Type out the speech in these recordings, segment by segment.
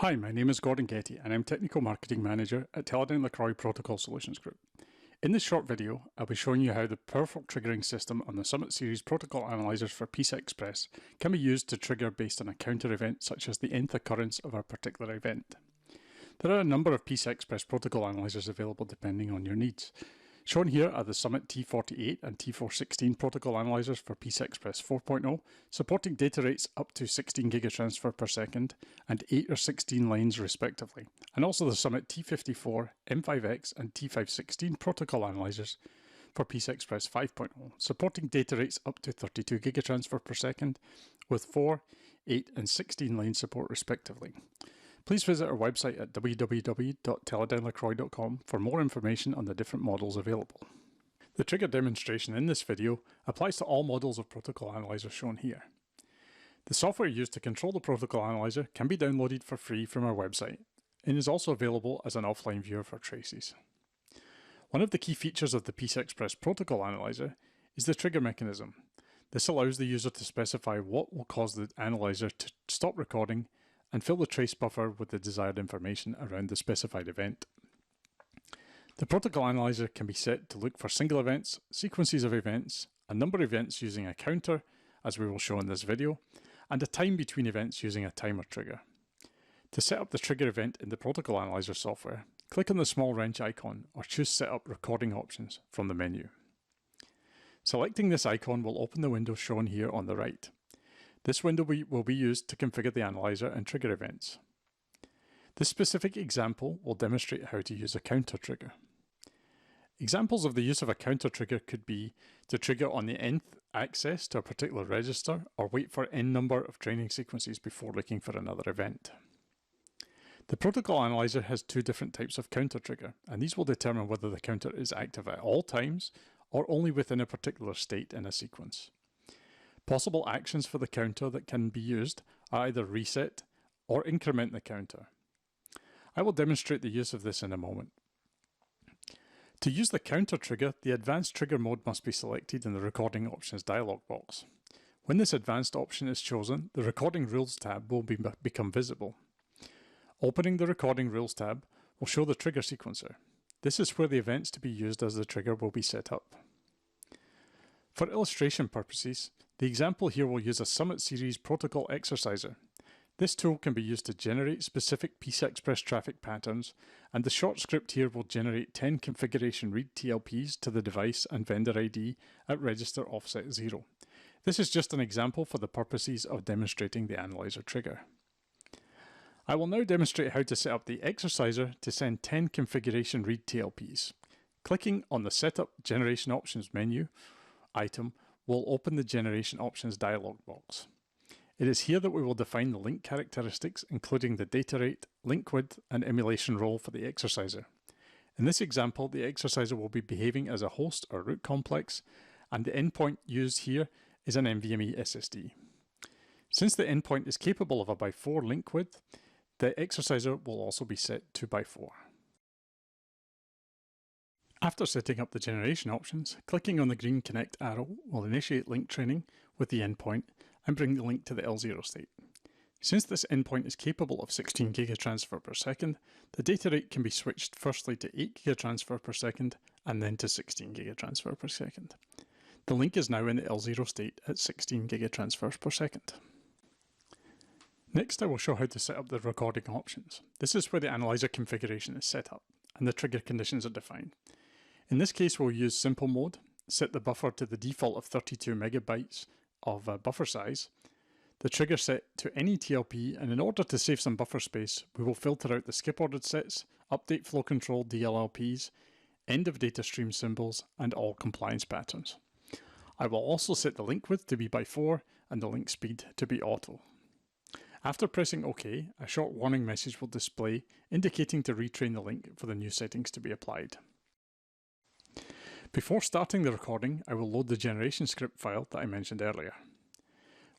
Hi, my name is Gordon Getty and I'm Technical Marketing Manager at Teledyne LaCroix Protocol Solutions Group. In this short video, I'll be showing you how the powerful triggering system on the Summit Series protocol analyzers for PCI Express can be used to trigger based on a counter event such as the nth occurrence of a particular event. There are a number of PCI Express protocol analyzers available depending on your needs. Shown here are the Summit T48 and T416 protocol analyzers for PCI Express 4.0, supporting data rates up to 16 gigatransfer per second and 8 or 16 lanes respectively, and also the Summit T54, M5X and T516 protocol analyzers for PCI Express 5.0, supporting data rates up to 32 gigatransfer per second with 4, 8 and 16 lane support respectively. Please visit our website at www.teledynelacroix.com for more information on the different models available. The trigger demonstration in this video applies to all models of protocol analyzer shown here. The software used to control the protocol analyzer can be downloaded for free from our website and is also available as an offline viewer for traces. One of the key features of the PCI Express protocol analyzer is the trigger mechanism. This allows the user to specify what will cause the analyzer to stop recording and fill the trace buffer with the desired information around the specified event. The protocol analyzer can be set to look for single events, sequences of events, a number of events using a counter, as we will show in this video, and a time between events using a timer trigger. To set up the trigger event in the protocol analyzer software, click on the small wrench icon or choose Set up Recording Options from the menu. Selecting this icon will open the window shown here on the right. This window will be used to configure the analyzer and trigger events. This specific example will demonstrate how to use a counter trigger. Examples of the use of a counter trigger could be to trigger on the nth access to a particular register or wait for n number of training sequences before looking for another event. The protocol analyzer has two different types of counter trigger, and these will determine whether the counter is active at all times or only within a particular state in a sequence. Possible actions for the counter that can be used are either reset or increment the counter. I will demonstrate the use of this in a moment. To use the counter trigger, the advanced trigger mode must be selected in the recording options dialog box. When this advanced option is chosen, the recording rules tab will become visible. Opening the recording rules tab will show the trigger sequencer. This is where the events to be used as the trigger will be set up. For illustration purposes, the example here will use a Summit Series protocol exerciser. This tool can be used to generate specific PCI Express traffic patterns, and the short script here will generate 10 configuration read TLPs to the device and vendor ID at register offset 0. This is just an example for the purposes of demonstrating the analyzer trigger. I will now demonstrate how to set up the exerciser to send 10 configuration read TLPs. Clicking on the Setup Generation Options menu item will open the Generation Options dialog box. It is here that we will define the link characteristics, including the data rate, link width, and emulation role for the exerciser. In this example, the exerciser will be behaving as a host or root complex, and the endpoint used here is an NVMe SSD. Since the endpoint is capable of a by 4 link width, the exerciser will also be set to by 4. After setting up the generation options, clicking on the green connect arrow will initiate link training with the endpoint and bring the link to the L0 state. Since this endpoint is capable of 16 gigatransfer per second, the data rate can be switched firstly to 8 gigatransfer per second and then to 16 gigatransfer per second. The link is now in the L0 state at 16 gigatransfers per second. Next, I will show how to set up the recording options. This is where the analyzer configuration is set up and the trigger conditions are defined. In this case, we'll use simple mode, set the buffer to the default of 32 megabytes of buffer size, the trigger set to any TLP, and in order to save some buffer space, we will filter out the skip ordered sets, update flow control DLLPs, end of data stream symbols, and all compliance patterns. I will also set the link width to be by 4 and the link speed to be auto. After pressing OK, a short warning message will display indicating to retrain the link for the new settings to be applied. Before starting the recording, I will load the generation script file that I mentioned earlier.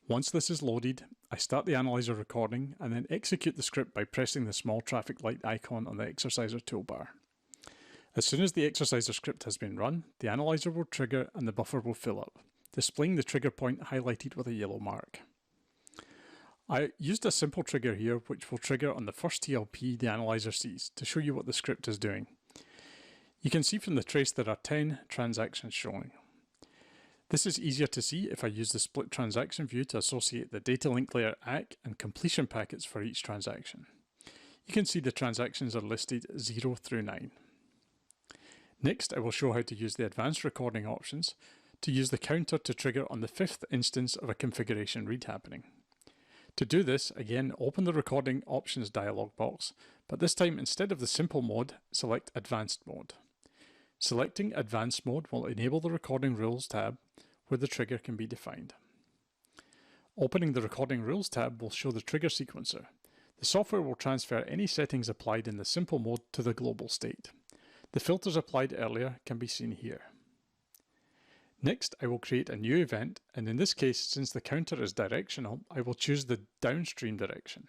Once this is loaded, I start the analyzer recording and then execute the script by pressing the small traffic light icon on the exerciser toolbar. As soon as the exerciser script has been run, the analyzer will trigger and the buffer will fill up, displaying the trigger point highlighted with a yellow mark. I used a simple trigger here which will trigger on the first TLP the analyzer sees to show you what the script is doing. You can see from the trace there are 10 transactions showing. This is easier to see if I use the split transaction view to associate the data link layer ACK and completion packets for each transaction. You can see the transactions are listed 0 through 9. Next, I will show how to use the advanced recording options to use the counter to trigger on the 5th instance of a configuration read happening. To do this, again, open the recording options dialog box, but this time instead of the simple mode, select advanced mode. Selecting advanced mode will enable the recording rules tab where the trigger can be defined. Opening the recording rules tab will show the trigger sequencer. The software will transfer any settings applied in the simple mode to the global state. The filters applied earlier can be seen here. Next, I will create a new event, and in this case, since the counter is directional, I will choose the downstream direction.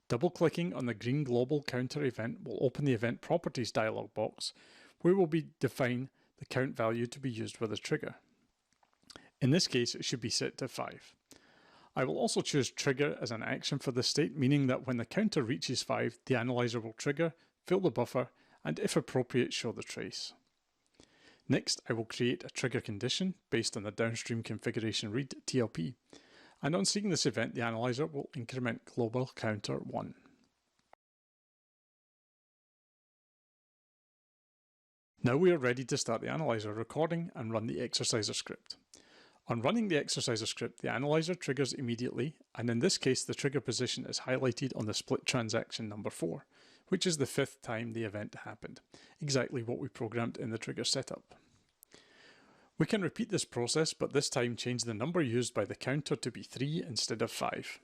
Double-clicking on the green global counter event will open the event properties dialog box, where we'll define the count value to be used with the trigger. In this case, it should be set to 5. I will also choose trigger as an action for this state, meaning that when the counter reaches 5, the analyzer will trigger, fill the buffer, and if appropriate, show the trace. Next, I will create a trigger condition based on the downstream configuration read TLP, and on seeing this event, the analyzer will increment global counter 1. Now we are ready to start the analyzer recording and run the exerciser script. On running the exerciser script, the analyzer triggers immediately, and in this case the trigger position is highlighted on the split transaction number 4, which is the 5th time the event happened, exactly what we programmed in the trigger setup. We can repeat this process, but this time change the number used by the counter to be 3 instead of 5.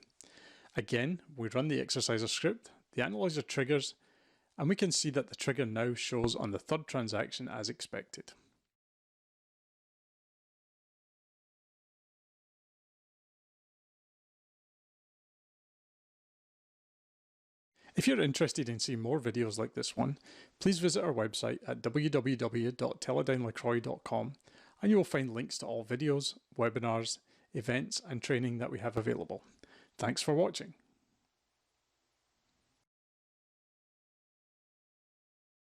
Again, we run the exerciser script, the analyzer triggers, and we can see that the trigger now shows on the 3rd transaction as expected. If you're interested in seeing more videos like this one, please visit our website at www.teledynelacroix.com and you will find links to all videos, webinars, events and training that we have available. Thanks for watching.